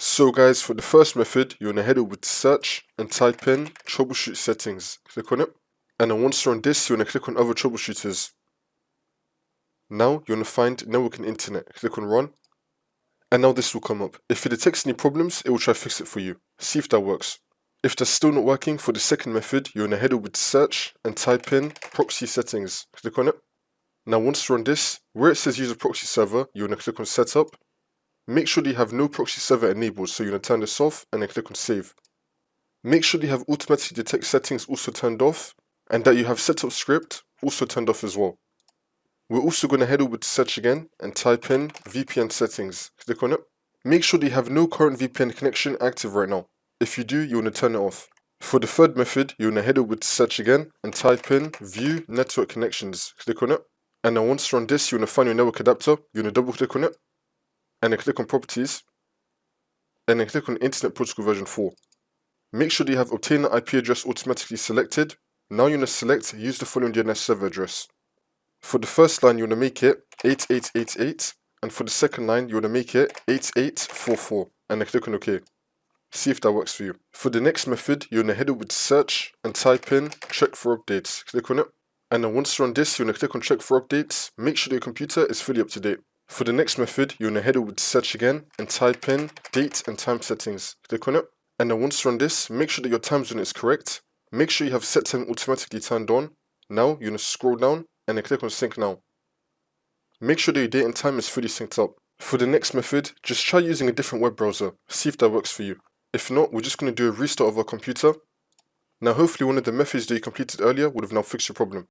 So guys, for the first method, you want to head over to search and type in troubleshoot settings. Click on it. And then once you're on this, you want to click on other troubleshooters. Now you want to find network and internet. Click on run. And now this will come up. If it detects any problems, it will try to fix it for you. See if that works. If that's still not working, for the second method, you want to head over to search and type in proxy settings. Click on it. Now once you're on this, where it says use a proxy server, you want to click on setup. Make sure that you have no proxy server enabled, so you're going to turn this off and then click on save. Make sure that you have automatically detect settings also turned off and that you have setup script also turned off as well. We're also going to head over to search again and type in VPN settings. Click on it. Make sure that you have no current VPN connection active right now. If you do, you want to turn it off. For the third method, you want to head over to search again and type in view network connections. Click on it. And then once you're on this, you want to find your network adapter. You want to double click on it. And then click on properties, and then click on Internet Protocol version 4. Make sure that you have obtain the IP address automatically selected. Now you want to select use the following DNS server address. For the first line, you want to make it 8888, and for the second line, you want to make it 8844, and then click on OK. See if that works for you. For the next method, you want to head over to search and type in check for updates. Click on it, and then once you're on this, you want to click on check for updates. Make sure that your computer is fully up to date. For the next method, you want to head over to search again and type in date and time settings. Click on it. And then once you're on this, make sure that your time zone is correct. Make sure you have set time automatically turned on. Now, you want to scroll down and then click on sync now. Make sure that your date and time is fully synced up. For the next method, just try using a different web browser. See if that works for you. If not, we're just going to do a restart of our computer. Now, hopefully one of the methods that you completed earlier would have now fixed your problem.